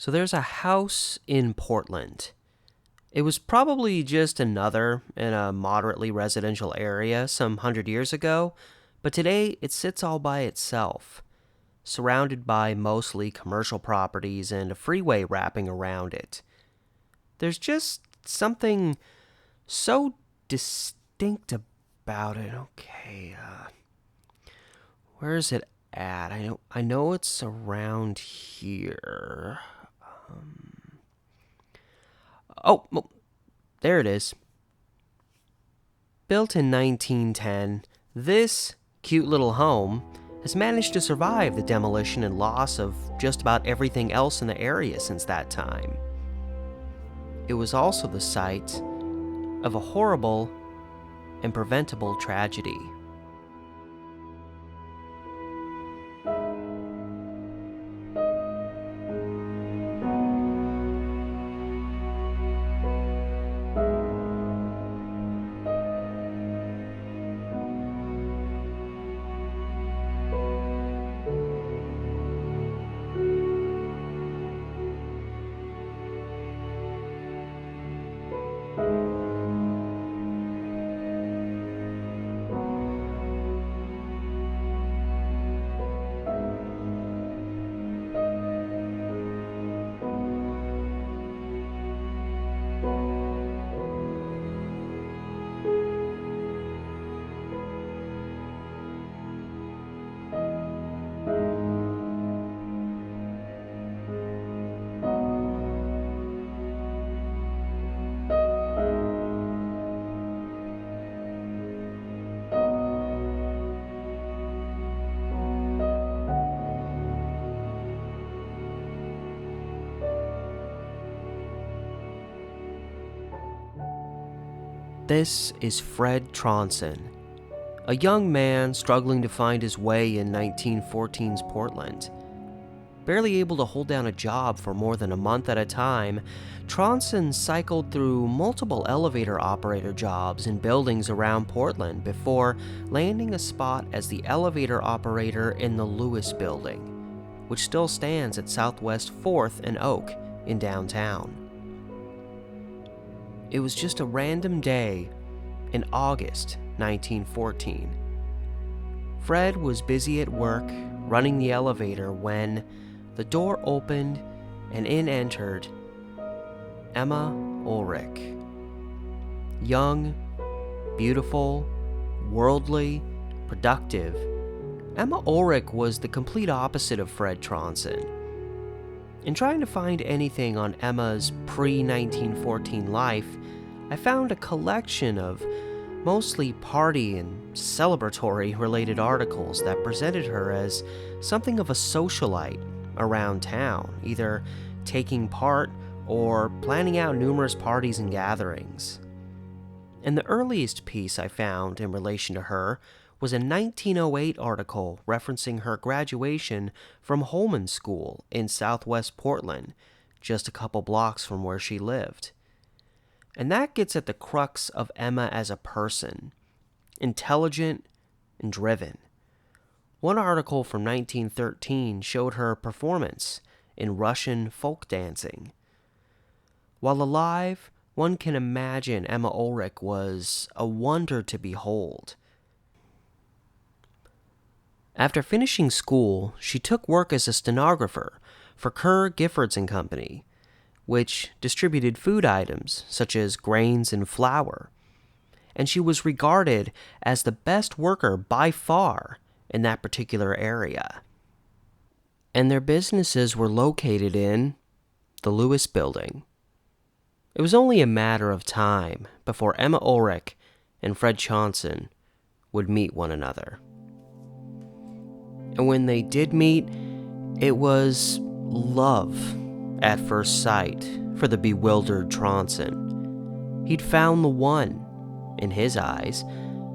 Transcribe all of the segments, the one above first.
So there's a house in Portland. It was probably just another in a moderately residential area some 100 years ago, but today it sits all by itself, surrounded by mostly commercial properties and a freeway wrapping around it. There's just something so distinct about it. Okay, where is it at? I know it's around here. Well, there it is. Built in 1910, this cute little home has managed to survive the demolition and loss of just about everything else in the area since that time. It was also the site of a horrible and preventable tragedy. This is Fred Tronson, a young man struggling to find his way in 1914's Portland. Barely able to hold down a job for more than a month at a time, Tronson cycled through multiple elevator operator jobs in buildings around Portland before landing a spot as the elevator operator in the Lewis Building, which still stands at Southwest 4th and Oak in downtown. It was just a random day in August 1914. Fred was busy at work running the elevator when the door opened and in entered Emma Ullrich. Young, beautiful, worldly, productive, Emma Olrich was the complete opposite of Fred Tronson. In trying to find anything on Emma's pre-1914 life, I found a collection of mostly party and celebratory related articles that presented her as something of a socialite around town, either taking part or planning out numerous parties and gatherings. And the earliest piece I found in relation to her was a 1908 article referencing her graduation from Holman School in southwest Portland, just a couple blocks from where she lived. And that gets at the crux of Emma as a person, intelligent and driven. One article from 1913 showed her performance in Russian folk dancing. While alive, one can imagine Emma Ullrich was a wonder to behold. After finishing school, she took work as a stenographer for Kerr Giffords and Company, which distributed food items such as grains and flour, and she was regarded as the best worker by far in that particular area. And their businesses were located in the Lewis Building. It was only a matter of time before Emma Ullrich and Fred Tronson would meet one another. And when they did meet, it was love at first sight for the bewildered Tronson. He'd found the one, in his eyes,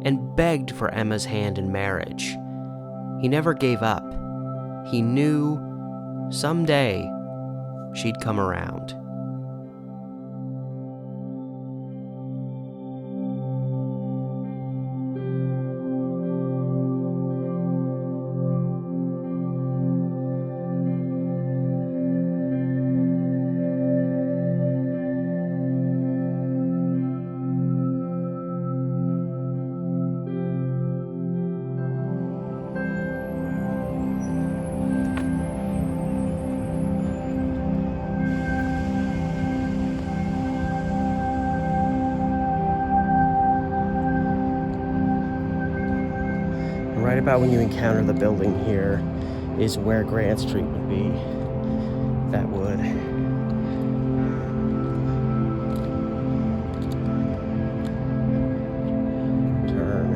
and begged for Emma's hand in marriage. He never gave up. He knew someday she'd come around. about when you encounter the building here is where Grant Street would be. That would. Turn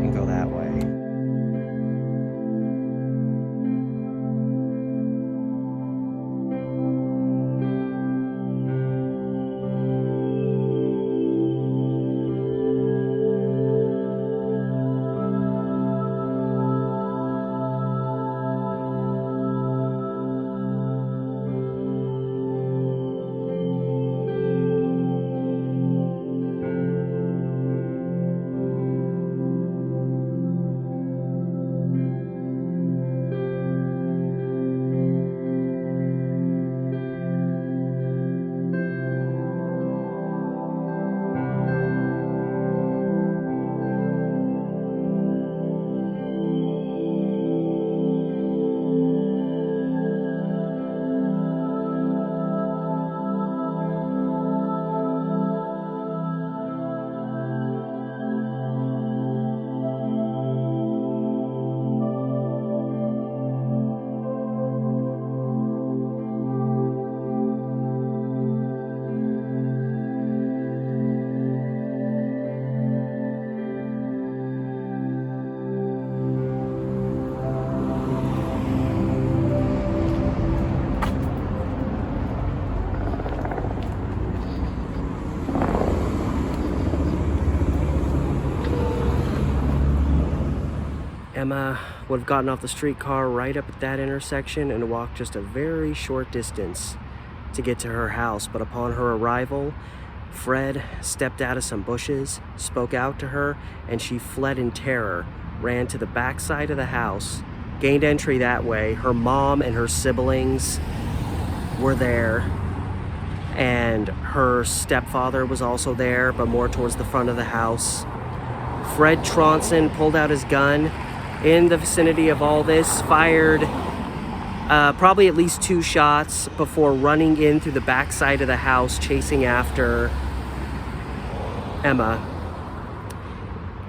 and go that way. Emma would have gotten off the streetcar right up at that intersection and walked just a very short distance to get to her house. But upon her arrival, Fred stepped out of some bushes, spoke out to her, and she fled in terror, ran to the back side of the house, gained entry that way. Her mom and her siblings were there, and her stepfather was also there, but more towards the front of the house. Fred Tronson pulled out his gun in the vicinity of all this, fired probably at least 2 shots before running in through the back side of the house, chasing after Emma.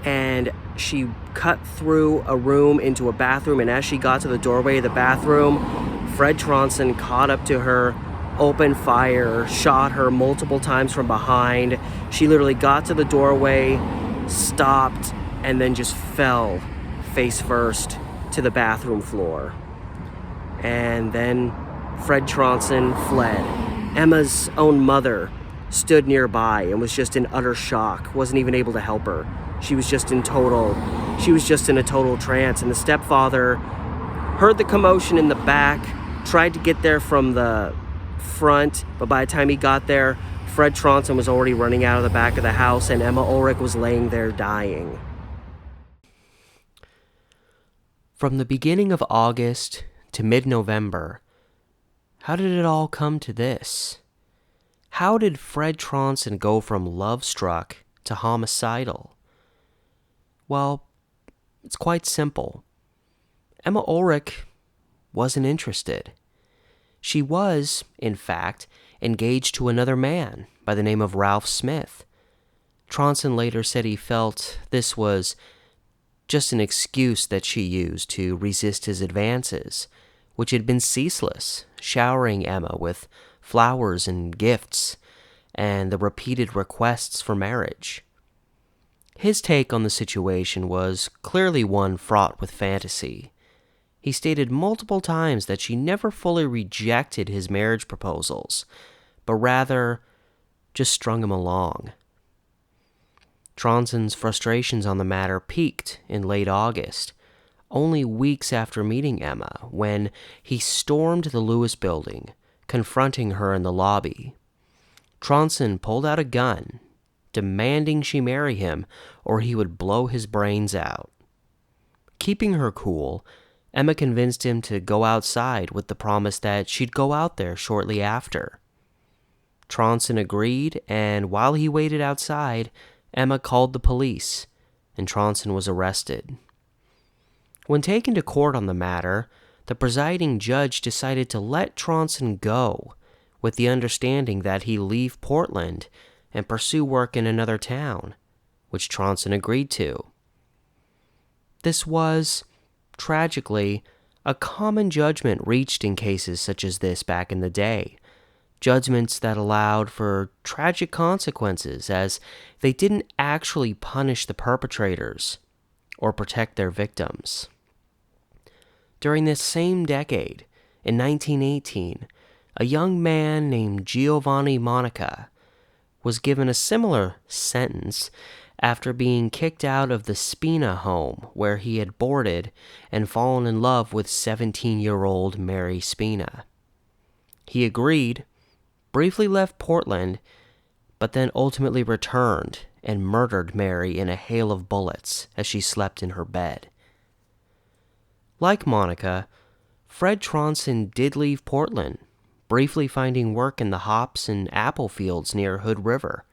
And she cut through a room into a bathroom, and as she got to the doorway of the bathroom, Fred Tronson caught up to her, opened fire, shot her multiple times from behind. She literally got to the doorway, stopped, and then just fell face first to the bathroom floor. And then Fred Tronson fled. Emma's own mother stood nearby and was just in utter shock, wasn't even able to help her. She was just in a total trance. And the stepfather heard the commotion in the back, tried to get there from the front, but by the time he got there, Fred Tronson was already running out of the back of the house, and Emma Ullrich was laying there dying. From the beginning of August to mid-November, how did it all come to this? How did Fred Tronson go from love-struck to homicidal? Well, it's quite simple. Emma Olrich wasn't interested. She was, in fact, engaged to another man by the name of Ralph Smith. Tronson later said he felt this was just an excuse that she used to resist his advances, which had been ceaseless, showering Emma with flowers and gifts, and the repeated requests for marriage. His take on the situation was clearly one fraught with fantasy. He stated multiple times that she never fully rejected his marriage proposals, but rather just strung him along. Tronson's frustrations on the matter peaked in late August, only weeks after meeting Emma, when he stormed the Lewis building, confronting her in the lobby. Tronson pulled out a gun, demanding she marry him or he would blow his brains out. Keeping her cool, Emma convinced him to go outside with the promise that she'd go out there shortly after. Tronson agreed, and while he waited outside, Emma called the police, and Tronson was arrested. When taken to court on the matter, the presiding judge decided to let Tronson go, with the understanding that he leave Portland and pursue work in another town, which Tronson agreed to. This was, tragically, a common judgment reached in cases such as this back in the day. Judgments that allowed for tragic consequences, as they didn't actually punish the perpetrators or protect their victims. During this same decade, in 1918, a young man named Giovanni Monica was given a similar sentence after being kicked out of the Spina home where he had boarded and fallen in love with 17-year-old Mary Spina. He agreed, briefly left Portland, but then ultimately returned and murdered Mary in a hail of bullets as she slept in her bed. Like Monica, Fred Tronson did leave Portland, briefly finding work in the hops and apple fields near Hood River.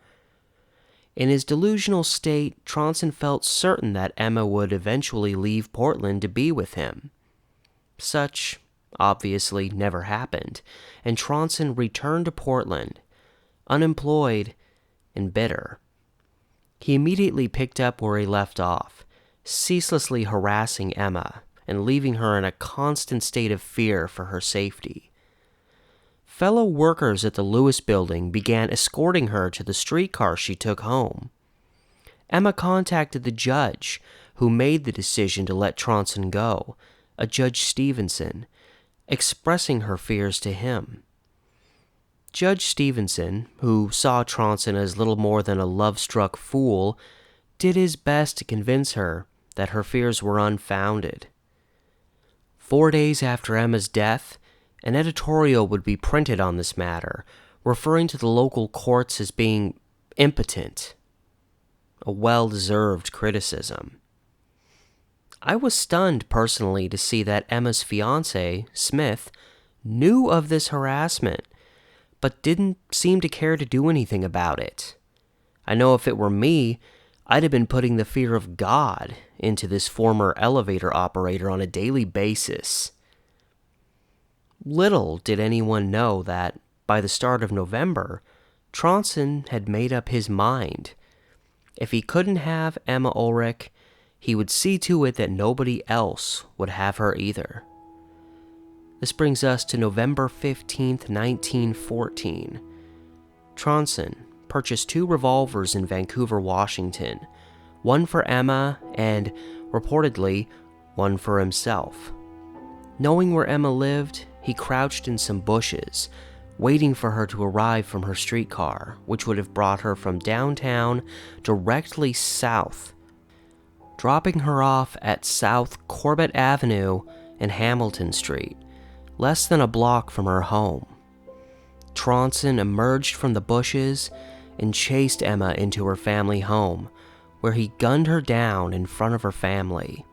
In his delusional state, Tronson felt certain that Emma would eventually leave Portland to be with him. Such, obviously, never happened, and Tronson returned to Portland, unemployed and bitter. He immediately picked up where he left off, ceaselessly harassing Emma and leaving her in a constant state of fear for her safety. Fellow workers at the Lewis building began escorting her to the streetcar she took home. Emma contacted the judge who made the decision to let Tronson go, a Judge Stevenson, expressing her fears to him. Judge Stevenson, who saw Tronson as little more than a love-struck fool, did his best to convince her that her fears were unfounded. 4 days after Emma's death, an editorial would be printed on this matter, referring to the local courts as being impotent, a well-deserved criticism. I was stunned personally to see that Emma's fiancé, Smith, knew of this harassment, but didn't seem to care to do anything about it. I know if it were me, I'd have been putting the fear of God into this former elevator operator on a daily basis. Little did anyone know that, by the start of November, Tronson had made up his mind. If he couldn't have Emma Ullrich, he would see to it that nobody else would have her either. This brings us to November 15th, 1914. Tronson purchased 2 revolvers in Vancouver, Washington, one for Emma and, reportedly, one for himself. Knowing where Emma lived, he crouched in some bushes, waiting for her to arrive from her streetcar, which would have brought her from downtown directly south, dropping her off at South Corbett Avenue and Hamilton Street, less than a block from her home. Tronson emerged from the bushes and chased Emma into her family home, where he gunned her down in front of her family.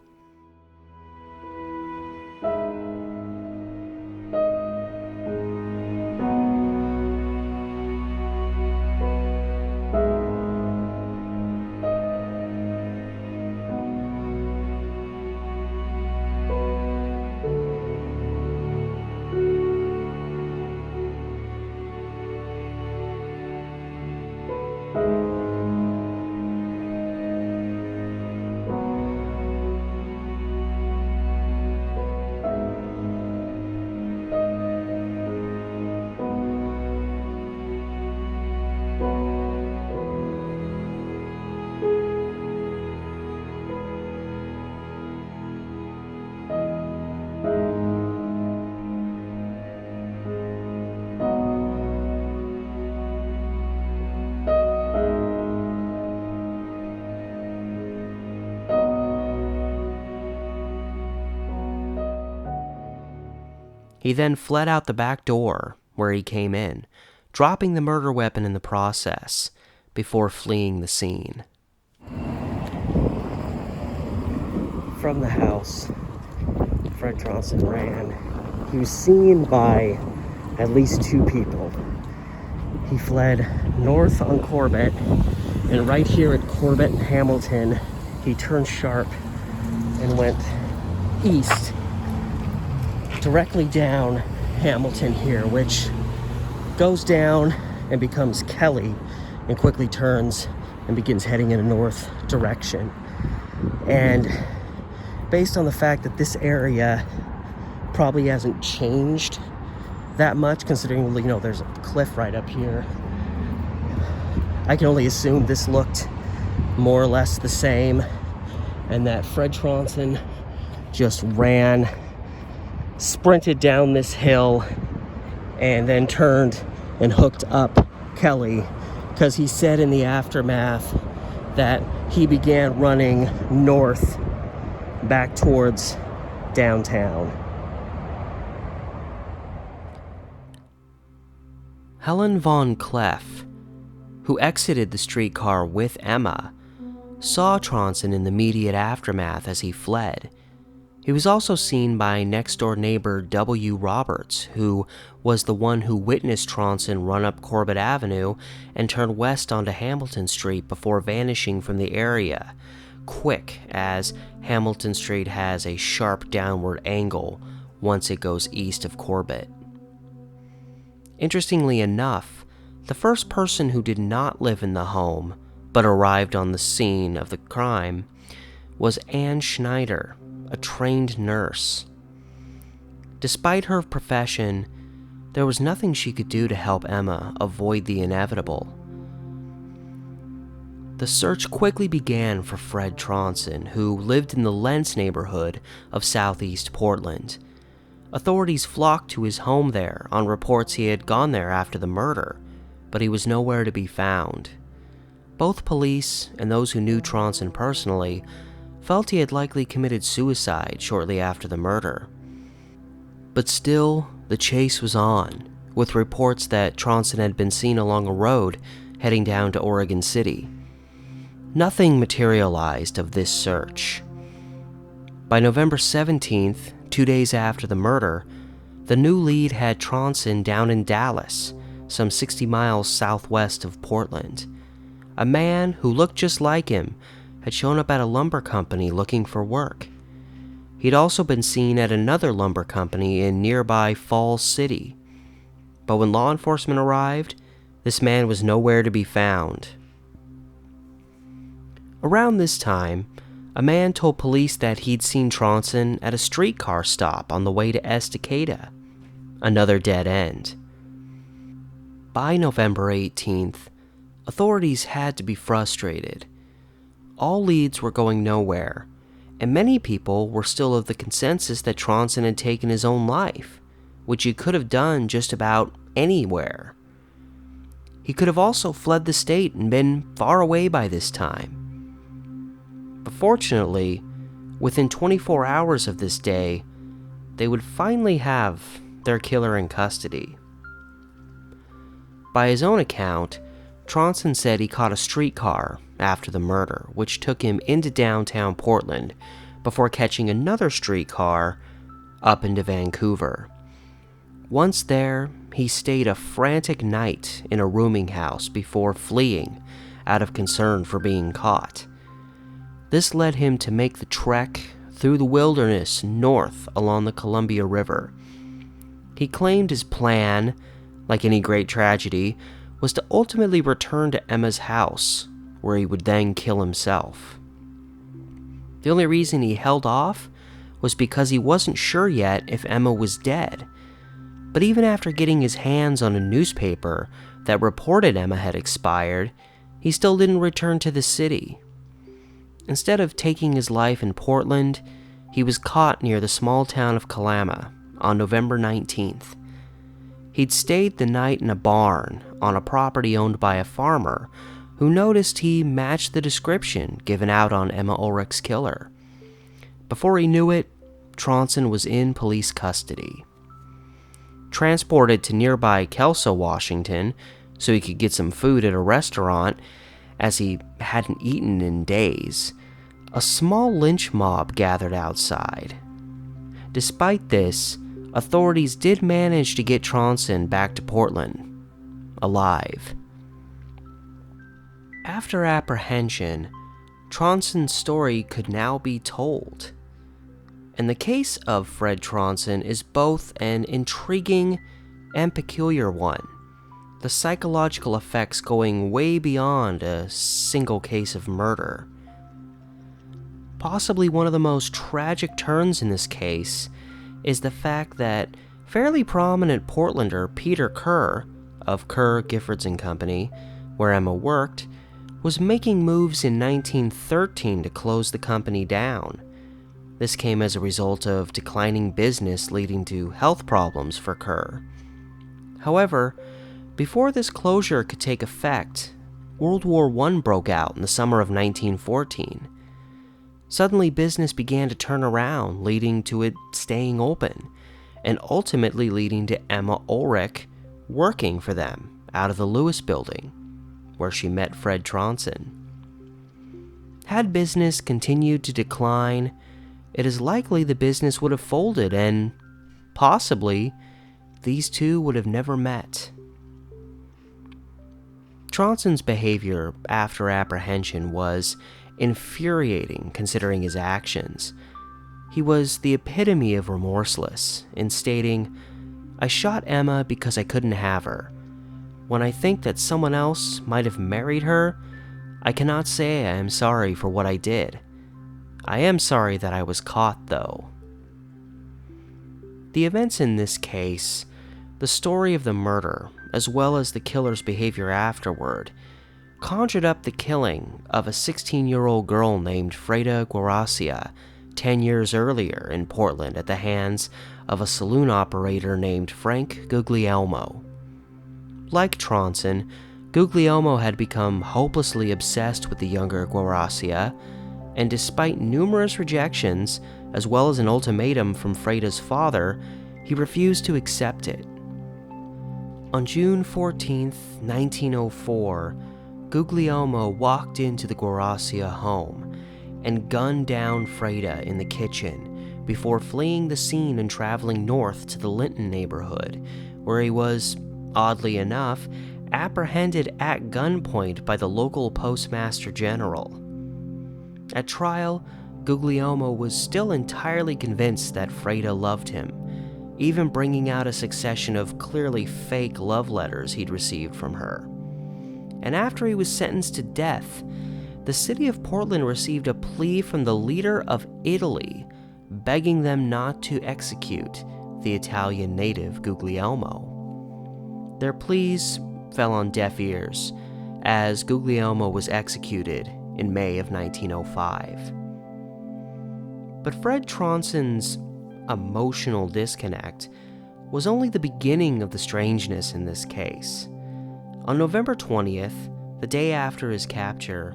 He then fled out the back door where he came in, dropping the murder weapon in the process before fleeing the scene. From the house, Fred Tronson ran. He was seen by at least 2 people. He fled north on Corbett, and right here at Corbett and Hamilton, he turned sharp and went east, directly down Hamilton here, which goes down and becomes Kelly and quickly turns and begins heading in a north direction. And based on the fact that this area probably hasn't changed that much, considering, there's a cliff right up here, I can only assume this looked more or less the same, and that Fred Tronson just sprinted down this hill, and then turned and hooked up Kelly, because he said in the aftermath that he began running north back towards downtown. Helen von Cleff, who exited the streetcar with Emma, saw Tronson in the immediate aftermath as he fled. He was also seen by next-door neighbor W. Roberts, who was the one who witnessed Tronson run up Corbett Avenue and turn west onto Hamilton Street before vanishing from the area, quick, as Hamilton Street has a sharp downward angle once it goes east of Corbett. Interestingly enough, the first person who did not live in the home but arrived on the scene of the crime was Ann Schneider, a trained nurse. Despite her profession, there was nothing she could do to help Emma avoid the inevitable. The search quickly began for Fred Tronson, who lived in the Lentz neighborhood of southeast Portland. Authorities flocked to his home there on reports he had gone there after the murder, but he was nowhere to be found. Both police and those who knew Tronson personally felt he had likely committed suicide shortly after the murder. But still, the chase was on, with reports that Tronson had been seen along a road heading down to Oregon City. Nothing materialized of this search. By November 17th, 2 days after the murder, the new lead had Tronson down in Dallas, some 60 miles southwest of Portland. A man who looked just like him had shown up at a lumber company looking for work. He'd also been seen at another lumber company in nearby Falls City. But when law enforcement arrived, this man was nowhere to be found. Around this time, a man told police that he'd seen Tronson at a streetcar stop on the way to Estacada, another dead end. By November 18th, authorities had to be frustrated. All leads were going nowhere, and many people were still of the consensus that Tronson had taken his own life, which he could have done just about anywhere. He could have also fled the state and been far away by this time. But fortunately, within 24 hours of this day, they would finally have their killer in custody. By his own account, Tronson said he caught a streetcar after the murder, which took him into downtown Portland before catching another streetcar up into Vancouver. Once there, he stayed a frantic night in a rooming house before fleeing out of concern for being caught. This led him to make the trek through the wilderness north along the Columbia River. He claimed his plan, like any great tragedy, was to ultimately return to Emma's house, where he would then kill himself. The only reason he held off was because he wasn't sure yet if Emma was dead. But even after getting his hands on a newspaper that reported Emma had expired, he still didn't return to the city. Instead of taking his life in Portland, he was caught near the small town of Kalama on November 19th. He'd stayed the night in a barn on a property owned by a farmer who noticed he matched the description given out on Emma Ullrich's killer. Before he knew it, Tronson was in police custody. Transported to nearby Kelso, Washington, so he could get some food at a restaurant, as he hadn't eaten in days, a small lynch mob gathered outside. Despite this, authorities did manage to get Tronson back to Portland, alive. After apprehension, Tronson's story could now be told. And the case of Fred Tronson is both an intriguing and peculiar one, the psychological effects going way beyond a single case of murder. possibly one of the most tragic turns in this case is the fact that fairly prominent Portlander Peter Kerr of Kerr, Giffords and Company, where Emma worked, was making moves in 1913 to close the company down. This came as a result of declining business leading to health problems for Kerr. However, before this closure could take effect, World War I broke out in the summer of 1914. Suddenly, business began to turn around, leading to it staying open, and ultimately leading to Emma Ullrich working for them out of the Lewis building, where she met Fred Tronson. Had business continued to decline, it is likely the business would have folded and, possibly, these two would have never met. Tronson's behavior after apprehension was infuriating considering his actions. He was the epitome of remorseless in stating, "I shot Emma because I couldn't have her. When I think that someone else might have married her, I cannot say I am sorry for what I did. I am sorry that I was caught, though." The events in this case, the story of the murder, as well as the killer's behavior afterward, conjured up the killing of a 16-year-old girl named Freda Guarracia 10 years earlier in Portland at the hands of a saloon operator named Frank Guglielmo. Like Tronson, Guglielmo had become hopelessly obsessed with the younger Guarracia, and despite numerous rejections, as well as an ultimatum from Freda's father, he refused to accept it. On June 14, 1904, Guglielmo walked into the Guarracia home and gunned down Freda in the kitchen before fleeing the scene and traveling north to the Linton neighborhood, where he was, oddly enough, apprehended at gunpoint by the local postmaster general. At trial, Guglielmo was still entirely convinced that Freda loved him, even bringing out a succession of clearly fake love letters he'd received from her. And after he was sentenced to death, the city of Portland received a plea from the leader of Italy, begging them not to execute the Italian native Guglielmo. Their pleas fell on deaf ears, as Guglielmo was executed in May of 1905. But Fred Tronson's emotional disconnect was only the beginning of the strangeness in this case. On November 20th, the day after his capture,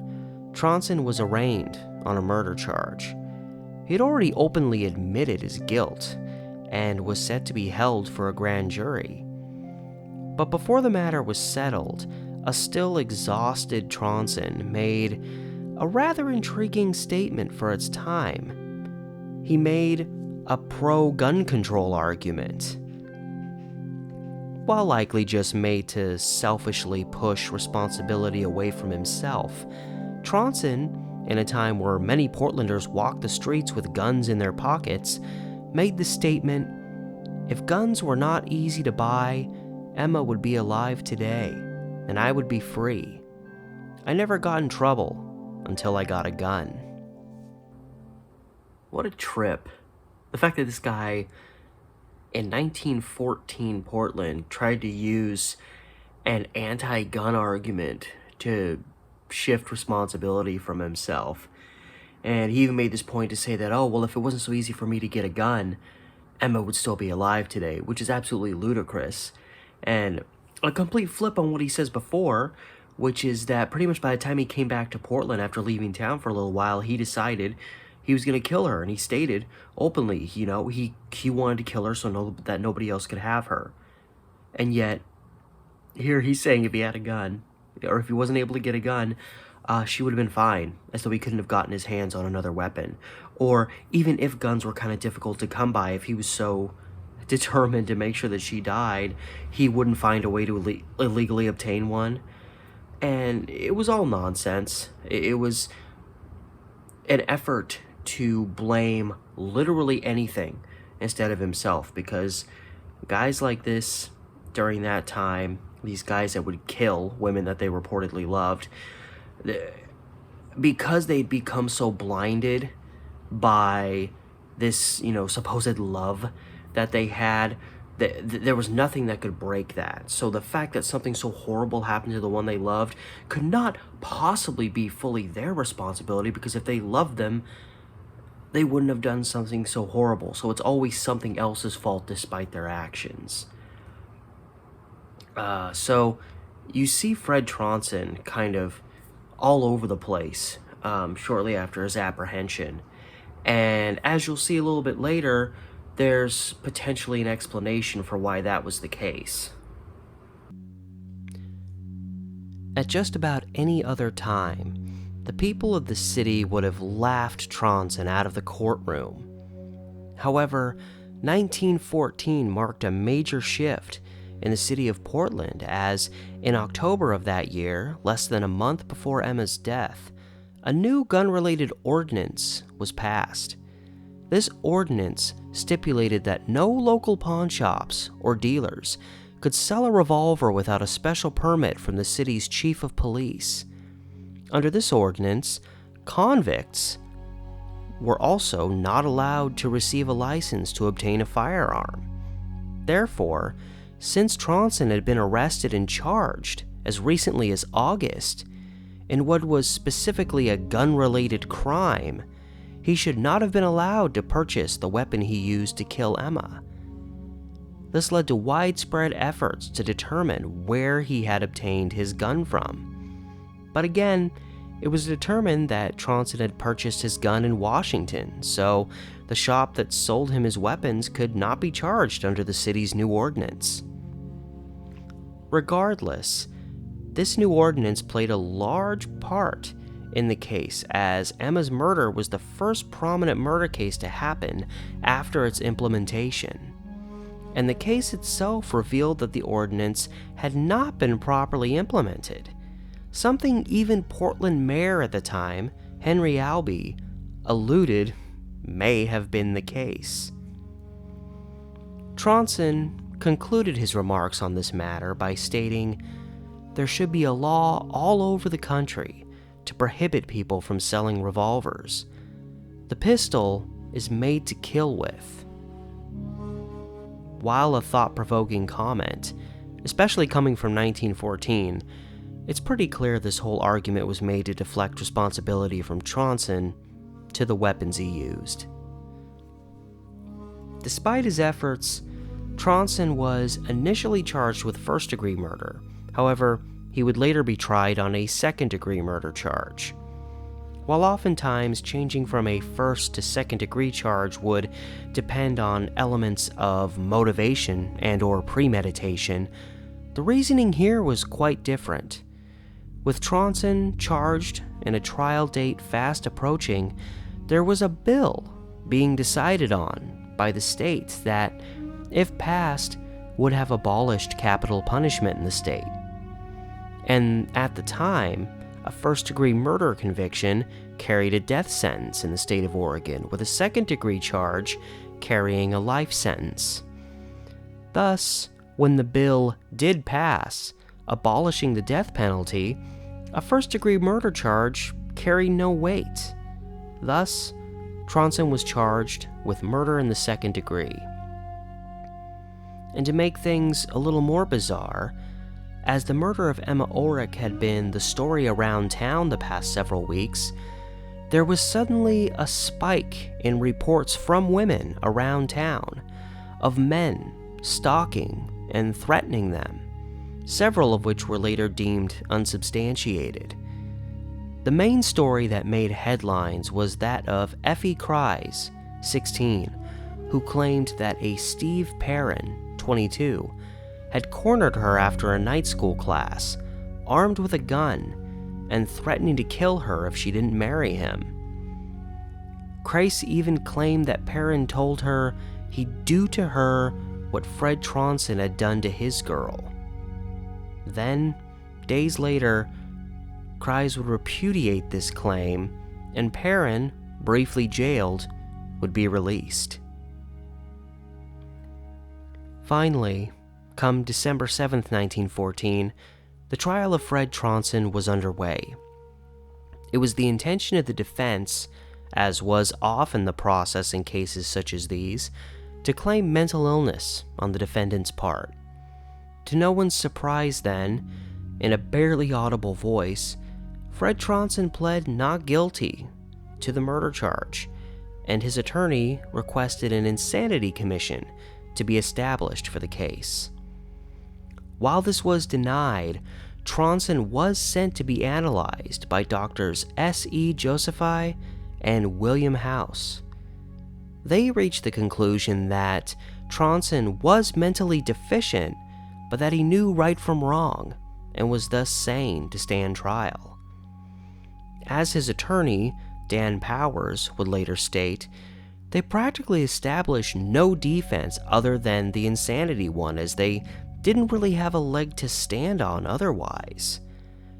Tronson was arraigned on a murder charge. He had already openly admitted his guilt and was set to be held for a grand jury. But before the matter was settled, a still exhausted Tronson made a rather intriguing statement for its time. He made a pro-gun control argument. While likely just made to selfishly push responsibility away from himself, Tronson, in a time where many Portlanders walked the streets with guns in their pockets, made the statement, "If guns were not easy to buy, Emma would be alive today, and I would be free. I never got in trouble until I got a gun." What a trip. The fact that this guy in 1914 Portland tried to use an anti-gun argument to shift responsibility from himself. And he even made this point to say that, oh, well, if it wasn't so easy for me to get a gun, Emma would still be alive today, which is absolutely ludicrous. And a complete flip on what he says before, which is that pretty much by the time he came back to Portland after leaving town for a little while, he decided he was going to kill her, and he stated openly, he wanted to kill her so that nobody else could have her. And yet, here he's saying if he had a gun, or if he wasn't able to get a gun, she would have been fine, as though he couldn't have gotten his hands on another weapon. Or even if guns were kind of difficult to come by, if he was so determined to make sure that she died, he wouldn't find a way to illegally obtain one. And it was all nonsense. It was an effort to blame literally anything instead of himself, because guys like this during that time, these guys that would kill women that they reportedly loved, because they'd become so blinded by this, supposed love that they had. There was nothing that could break that. So the fact that something so horrible happened to the one they loved could not possibly be fully their responsibility, because if they loved them, they wouldn't have done something so horrible. So it's always something else's fault despite their actions. So you see Fred Tronson kind of all over the place shortly after his apprehension. And as you'll see a little bit later, there's potentially an explanation for why that was the case. At just about any other time, the people of the city would have laughed Tronson out of the courtroom. However, 1914 marked a major shift in the city of Portland, as in October of that year, less than a month before Emma's death, a new gun-related ordinance was passed. This ordinance stipulated that no local pawn shops or dealers could sell a revolver without a special permit from the city's chief of police. Under this ordinance, convicts were also not allowed to receive a license to obtain a firearm. Therefore, since Tronson had been arrested and charged as recently as August in what was specifically a gun-related crime, he should not have been allowed to purchase the weapon he used to kill Emma. This led to widespread efforts to determine where he had obtained his gun from. But again, it was determined that Tronson had purchased his gun in Washington, so the shop that sold him his weapons could not be charged under the city's new ordinance. Regardless, this new ordinance played a large part in the case, as Emma's murder was the first prominent murder case to happen after its implementation. And the case itself revealed that the ordinance had not been properly implemented, something even Portland mayor at the time, Henry Albee, alluded may have been the case. Tronson concluded his remarks on this matter by stating, "There should be a law all over the country to prohibit people from selling revolvers. The pistol is made to kill with." While a thought-provoking comment, especially coming from 1914, it's pretty clear this whole argument was made to deflect responsibility from Tronson to the weapons he used. Despite his efforts, Tronson was initially charged with first-degree murder. However, he would later be tried on a second-degree murder charge. While oftentimes changing from a first to second-degree charge would depend on elements of motivation and/or premeditation, the reasoning here was quite different. With Tronson charged and a trial date fast approaching, there was a bill being decided on by the state that, if passed, would have abolished capital punishment in the state. And at the time, a first-degree murder conviction carried a death sentence in the state of Oregon, with a second-degree charge carrying a life sentence. Thus, when the bill did pass, abolishing the death penalty, a first-degree murder charge carried no weight. Thus, Tronson was charged with murder in the second degree. And to make things a little more bizarre, as the murder of Emma Ullrich had been the story around town the past several weeks, there was suddenly a spike in reports from women around town of men stalking and threatening them, several of which were later deemed unsubstantiated. The main story that made headlines was that of Effie Kreis, 16, who claimed that a Steve Perrin, 22, had cornered her after a night school class, armed with a gun, and threatening to kill her if she didn't marry him. Kreis even claimed that Perrin told her he'd do to her what Fred Tronson had done to his girl. Then, days later, Kreis would repudiate this claim, and Perrin, briefly jailed, would be released. Finally, come December 7th, 1914, the trial of Fred Tronson was underway. It was the intention of the defense, as was often the process in cases such as these, to claim mental illness on the defendant's part. To no one's surprise then, in a barely audible voice, Fred Tronson pled not guilty to the murder charge, and his attorney requested an insanity commission to be established for the case. While this was denied, Tronson was sent to be analyzed by doctors S.E. Josephi and William House. They reached the conclusion that Tronson was mentally deficient, but that he knew right from wrong and was thus sane to stand trial. As his attorney, Dan Powers, would later state, they practically established no defense other than the insanity one, as they didn't really have a leg to stand on otherwise.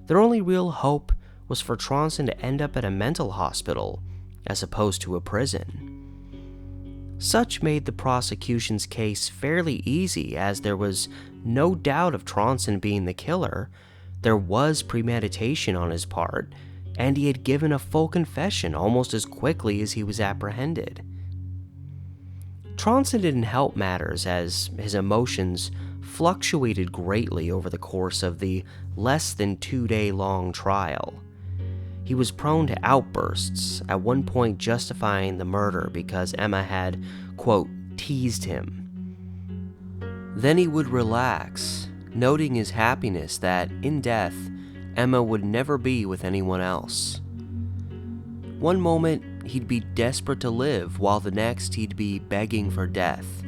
Their only real hope was for Tronson to end up at a mental hospital as opposed to a prison. Such made the prosecution's case fairly easy, as there was no doubt of Tronson being the killer. There was premeditation on his part, and he had given a full confession almost as quickly as he was apprehended. Tronson didn't help matters, as his emotions fluctuated greatly over the course of the less than 2-day-long trial. He was prone to outbursts, at one point justifying the murder because Emma had, quote, teased him. Then he would relax, noting his happiness that, in death, Emma would never be with anyone else. One moment, he'd be desperate to live, while the next he'd be begging for death.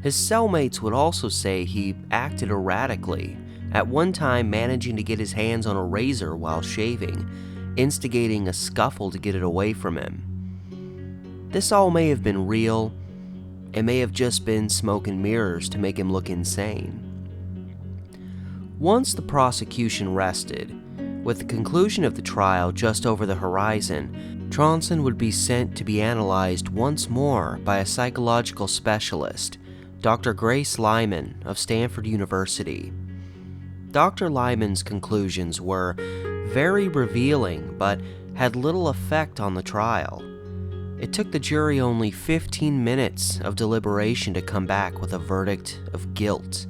His cellmates would also say he acted erratically, at one time managing to get his hands on a razor while shaving, instigating a scuffle to get it away from him. This all may have been real. It may have just been smoke and mirrors to make him look insane. Once the prosecution rested, with the conclusion of the trial just over the horizon, Tronson would be sent to be analyzed once more by a psychological specialist, Dr. Grace Lyman of Stanford University. Dr. Lyman's conclusions were very revealing, but had little effect on the trial. It took the jury only 15 minutes of deliberation to come back with a verdict of guilt,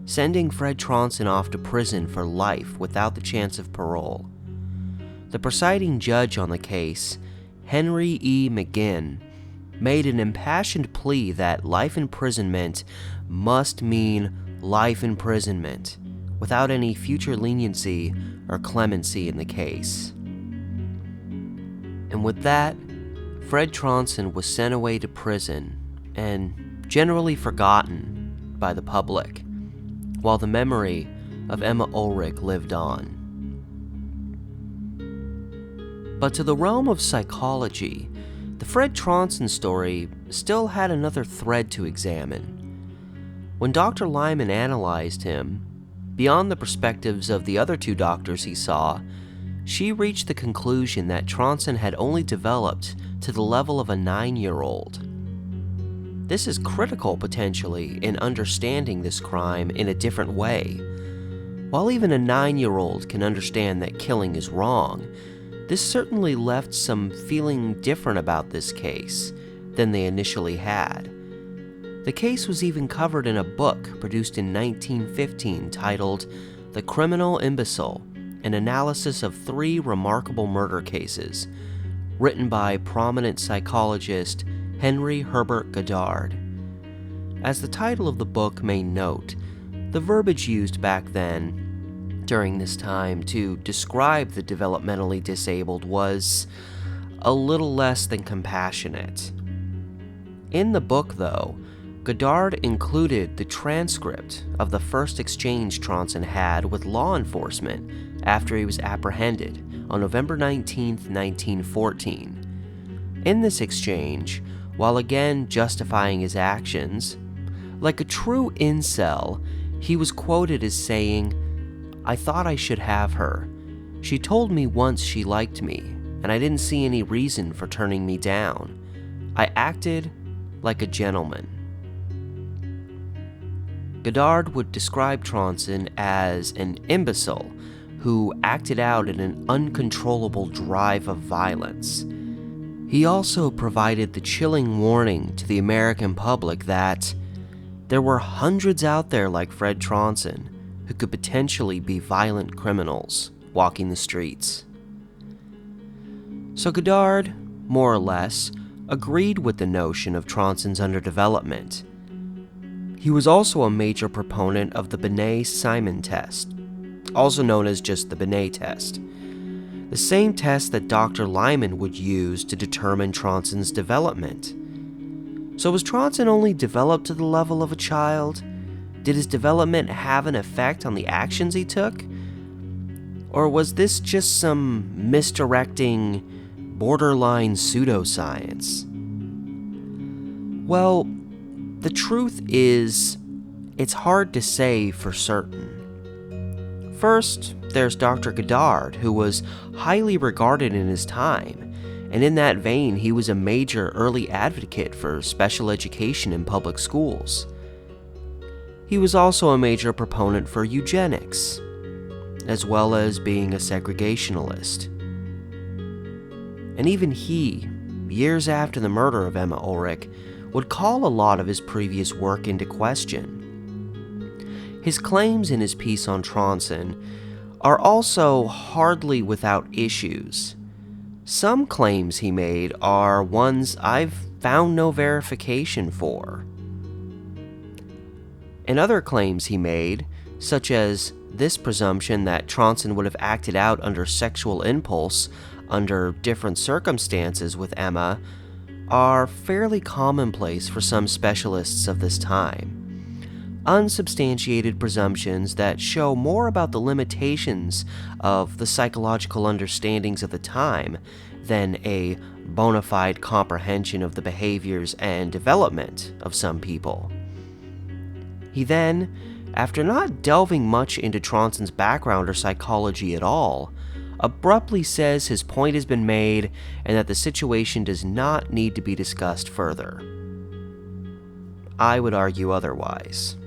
sending Fred Tronson off to prison for life without the chance of parole. The presiding judge on the case, Henry E. McGinn, made an impassioned plea that life imprisonment must mean life imprisonment, without any future leniency or clemency in the case. And with that, Fred Tronson was sent away to prison and generally forgotten by the public, while the memory of Emma Ullrich lived on. But to the realm of psychology, the Fred Tronson story still had another thread to examine. When Dr. Lyman analyzed him, beyond the perspectives of the other two doctors he saw, she reached the conclusion that Tronson had only developed to the level of a 9-year-old. This is critical, potentially, in understanding this crime in a different way. While even a 9-year-old can understand that killing is wrong, this certainly left some feeling different about this case than they initially had. The case was even covered in a book produced in 1915 titled The Criminal Imbecile, an analysis of 3 remarkable murder cases, written by prominent psychologist Henry Herbert Goddard. As the title of the book may note, the verbiage used back then, during this time, to describe the developmentally disabled was a little less than compassionate. In the book, though, Goddard included the transcript of the first exchange Tronson had with law enforcement after he was apprehended on November 19, 1914. In this exchange, while again justifying his actions, like a true incel, he was quoted as saying, "I thought I should have her. She told me once she liked me, and I didn't see any reason for turning me down. I acted like a gentleman." Goddard would describe Tronson as an imbecile who acted out in an uncontrollable drive of violence. He also provided the chilling warning to the American public that there were hundreds out there like Fred Tronson who could potentially be violent criminals walking the streets. So Goddard, more or less, agreed with the notion of Tronson's underdevelopment. He was also a major proponent of the Binet-Simon test, also known as just the Binet test, the same test that Dr. Lyman would use to determine Tronson's development. So was Tronson only developed to the level of a child? Did his development have an effect on the actions he took? Or was this just some misdirecting, borderline pseudoscience? Well, the truth is, it's hard to say for certain. First, there's Dr. Goddard, who was highly regarded in his time, and in that vein, he was a major early advocate for special education in public schools. He was also a major proponent for eugenics, as well as being a segregationalist. And even he, years after the murder of Emma Ullrich, would call a lot of his previous work into question. His claims in his piece on Tronson are also hardly without issues. Some claims he made are ones I've found no verification for. And other claims he made, such as this presumption that Tronson would have acted out under sexual impulse under different circumstances with Emma, are fairly commonplace for some specialists of this time. Unsubstantiated presumptions that show more about the limitations of the psychological understandings of the time than a bona fide comprehension of the behaviors and development of some people. He then, after not delving much into Tronson's background or psychology at all, abruptly says his point has been made and that the situation does not need to be discussed further. I would argue otherwise.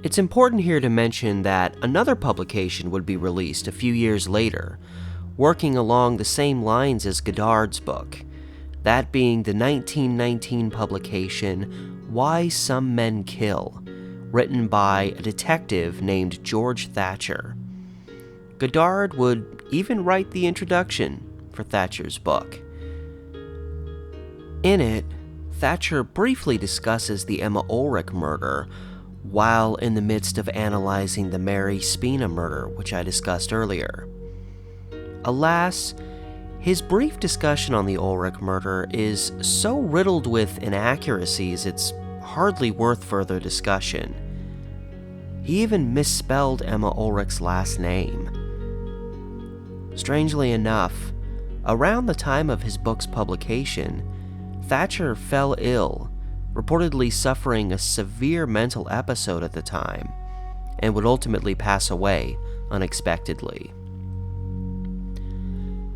It's important here to mention that another publication would be released a few years later, working along the same lines as Goddard's book, that being the 1919 publication Why Some Men Kill, written by a detective named George Thatcher. Goddard would even write the introduction for Thatcher's book. In it, Thatcher briefly discusses the Emma Olrich murder while in the midst of analyzing the Mary Spina murder, which I discussed earlier. Alas, his brief discussion on the Ulrich murder is so riddled with inaccuracies it's hardly worth further discussion. He even misspelled Emma Ulrich's last name. Strangely enough, around the time of his book's publication, Thatcher fell ill, reportedly suffering a severe mental episode at the time, and would ultimately pass away unexpectedly.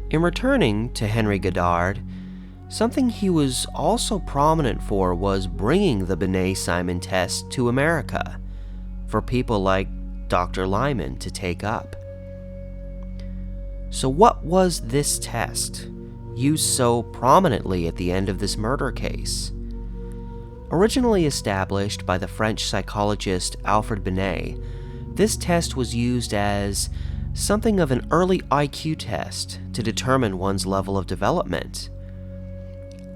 In returning to Henry Goddard, something he was also prominent for was bringing the Binet-Simon test to America, for people like Dr. Lyman to take up. So what was this test, used so prominently at the end of this murder case? Originally established by the French psychologist Alfred Binet, this test was used as something of an early IQ test to determine one's level of development.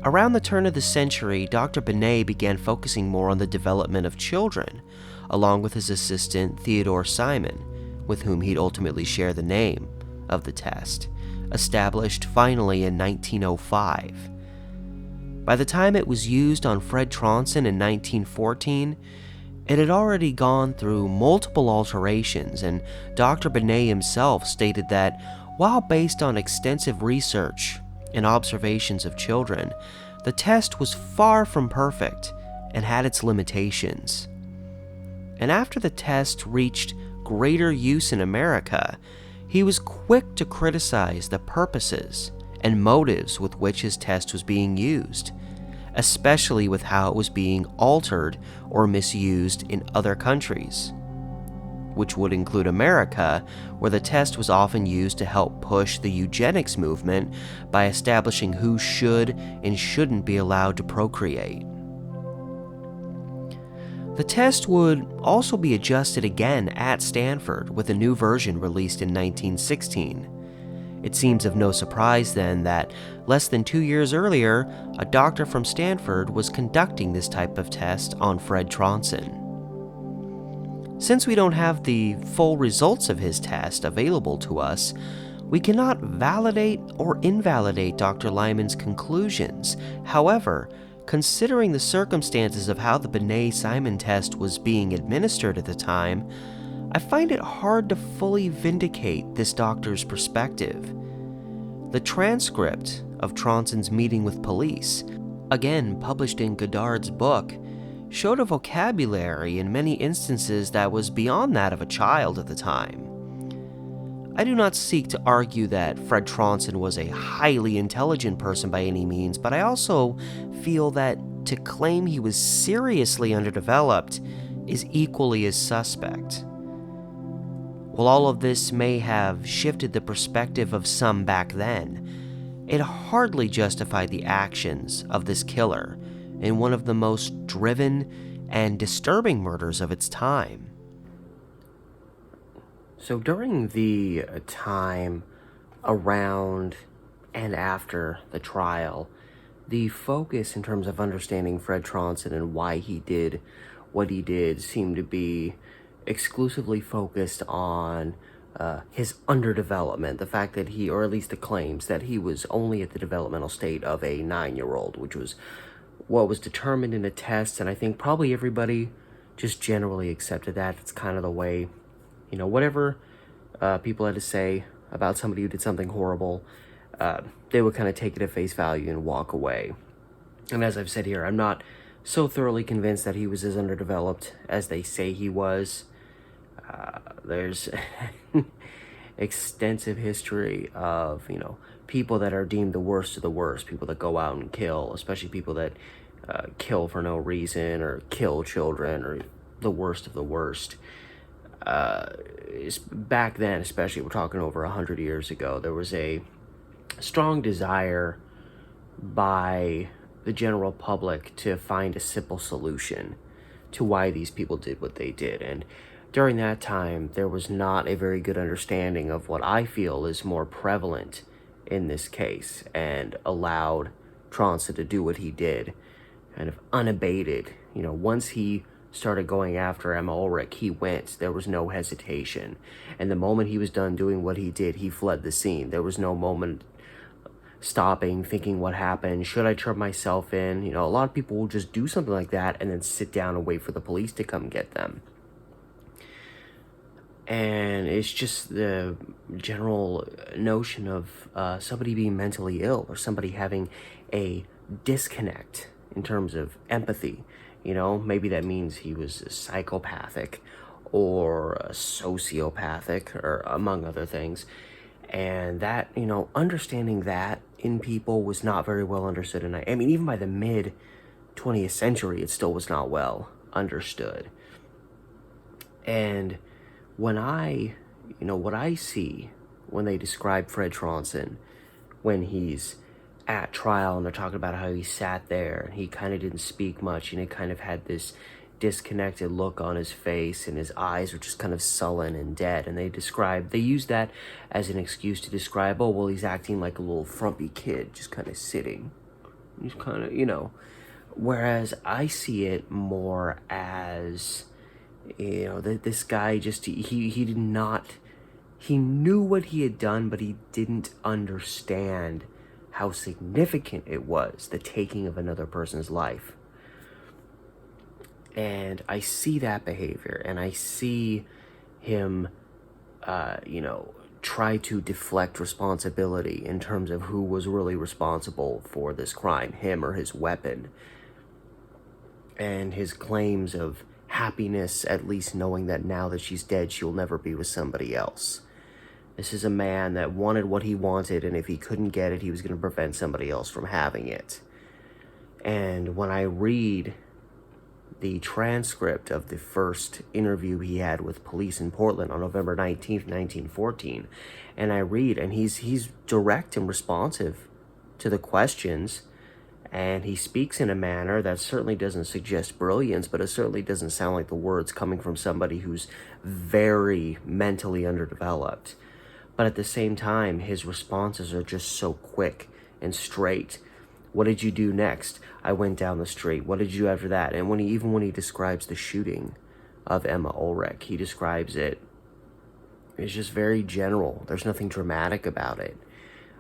Around the turn of the century, Dr. Binet began focusing more on the development of children, along with his assistant Theodore Simon, with whom he'd ultimately share the name of the test, established finally in 1905. By the time it was used on Fred Tronson in 1914, it had already gone through multiple alterations, and Dr. Binet himself stated that while based on extensive research and observations of children, the test was far from perfect and had its limitations. And after the test reached greater use in America, he was quick to criticize the purposes and motives with which his test was being used, especially with how it was being altered or misused in other countries. which would include America, where the test was often used to help push the eugenics movement by establishing who should and shouldn't be allowed to procreate. The test would also be adjusted again at Stanford, with a new version released in 1916. It seems of no surprise then that less than 2 years earlier, a doctor from Stanford was conducting this type of test on Fred Tronson. Since we don't have the full results of his test available to us, we cannot validate or invalidate Dr. Lyman's conclusions. However, considering the circumstances of how the Binet-Simon test was being administered at the time, I find it hard to fully vindicate this doctor's perspective. The transcript of Tronson's meeting with police, again published in Goddard's book, showed a vocabulary in many instances that was beyond that of a child at the time. I do not seek to argue that Fred Tronson was a highly intelligent person by any means, but I also feel that to claim he was seriously underdeveloped is equally as suspect. While all of this may have shifted the perspective of some back then, it hardly justified the actions of this killer in one of the most driven and disturbing murders of its time. So during the time around and after the trial, the focus in terms of understanding Fred Tronson and why he did what he did seemed to be exclusively focused on his underdevelopment, the fact that he, or at least the claims, that he was only at the developmental state of a 9-year-old, which was what was determined in a test, and I think probably everybody just generally accepted that. It's kind of the way, whatever people had to say about somebody who did something horrible, they would kind of take it at face value and walk away. And as I've said here, I'm not so thoroughly convinced that he was as underdeveloped as they say he was. There's extensive history of, people that are deemed the worst of the worst, people that go out and kill, especially people that kill for no reason or kill children, or the worst of the worst. Back then, especially, we're talking over 100 years ago, there was a strong desire by the general public to find a simple solution to why these people did what they did. And during that time, there was not a very good understanding of what I feel is more prevalent in this case, and allowed Tronson to do what he did, kind of unabated. Once he started going after Emma Ullrich, he went. There was no hesitation. And the moment he was done doing what he did, he fled the scene. There was no moment stopping, thinking what happened. Should I turn myself in? A lot of people will just do something like that and then sit down and wait for the police to come get them. And it's just the general notion of somebody being mentally ill, or somebody having a disconnect in terms of empathy. Maybe that means he was psychopathic or sociopathic, or among other things. And that, understanding that in people was not very well understood. And I mean, even by the mid-20th century, it still was not well understood. And when what I see when they describe Fred Tronson, when he's at trial and they're talking about how he sat there and he kind of didn't speak much, and he kind of had this disconnected look on his face, and his eyes were just kind of sullen and dead. And they use that as an excuse to describe, oh, well, he's acting like a little frumpy kid, just kind of sitting. He's kind of, whereas I see it more as, this guy just, he did not, he knew what he had done, but he didn't understand how significant it was, the taking of another person's life. And I see that behavior, and I see him, try to deflect responsibility in terms of who was really responsible for this crime, him or his weapon. And his claims of happiness, at least knowing that now that she's dead, she'll never be with somebody else. This is a man that wanted what he wanted, and if he couldn't get it, he was going to prevent somebody else from having it. And when I read the transcript of the first interview he had with police in Portland on November 19th, 1914. And I read, and he's direct and responsive to the questions, and he speaks in a manner that certainly doesn't suggest brilliance, but it certainly doesn't sound like the words coming from somebody who's very mentally underdeveloped. But at the same time, his responses are just so quick and straight. What did you do next? I went down the street. What did you do after that? And when he describes the shooting of Emma Ullrich, he describes it. It's just very general. There's nothing dramatic about it.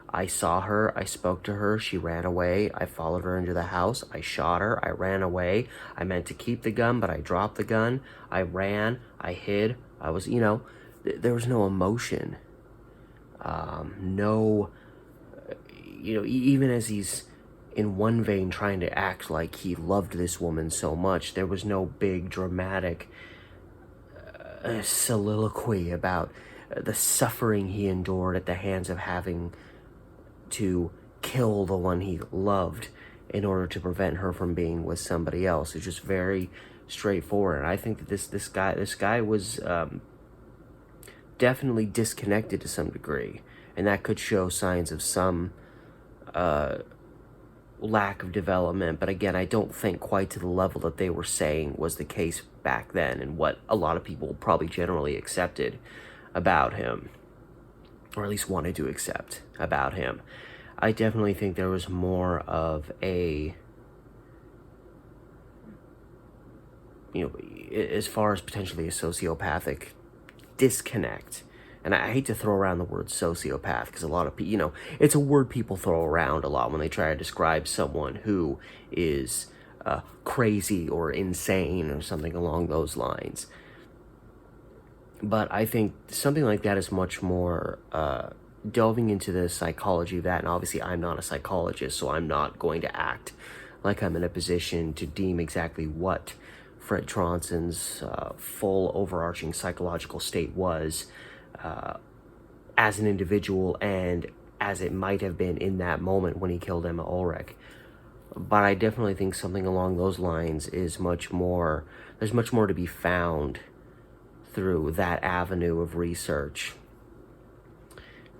I saw her, I spoke to her, she ran away, I followed her into the house, I shot her, I ran away, I meant to keep the gun, but I dropped the gun, I ran, I hid, I was, there was no emotion. Even as he's in one vein trying to act like he loved this woman so much, there was no big dramatic soliloquy about the suffering he endured at the hands of having to kill the one he loved in order to prevent her from being with somebody else. It's just very straightforward. And I think that this guy was definitely disconnected to some degree, and that could show signs of some lack of development. But again, I don't think quite to the level that they were saying was the case back then, and what a lot of people probably generally accepted about him, or at least wanted to accept about him. I definitely think there was more of a, as far as potentially a sociopathic disconnect. And I hate to throw around the word sociopath, because a lot of people, it's a word people throw around a lot when they try to describe someone who is crazy or insane or something along those lines. But I think something like that is much more delving into the psychology of that. And obviously I'm not a psychologist, so I'm not going to act like I'm in a position to deem exactly what Fred Tronson's full overarching psychological state was as an individual, and as it might have been in that moment when he killed Emma Olrich. But I definitely think something along those lines is much more, there's much more to be found through that avenue of research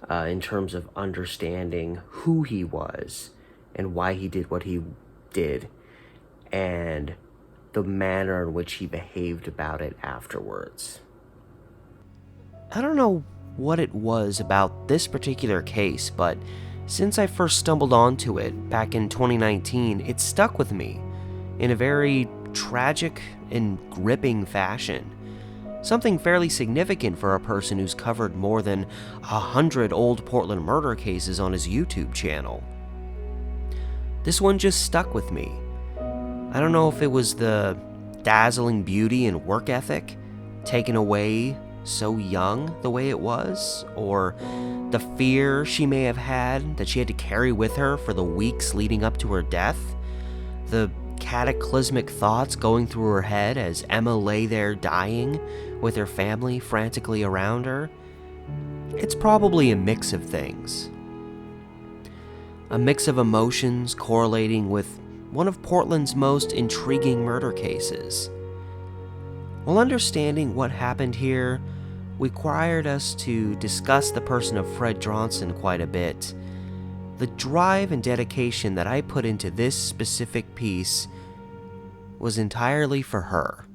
in terms of understanding who he was and why he did what he did, and the manner in which he behaved about it afterwards. I don't know what it was about this particular case, but since I first stumbled onto it back in 2019, it stuck with me in a very tragic and gripping fashion. Something fairly significant for a person who's covered more than 100 old Portland murder cases on his YouTube channel. This one just stuck with me. I don't know if it was the dazzling beauty and work ethic taken away so young the way it was, or the fear she may have had that she had to carry with her for the weeks leading up to her death, the cataclysmic thoughts going through her head as Emma lay there dying with her family frantically around her. It's probably a mix of things. A mix of emotions correlating with one of Portland's most intriguing murder cases. While understanding what happened here required us to discuss the person of Fred Tronson quite a bit, the drive and dedication that I put into this specific piece was entirely for her.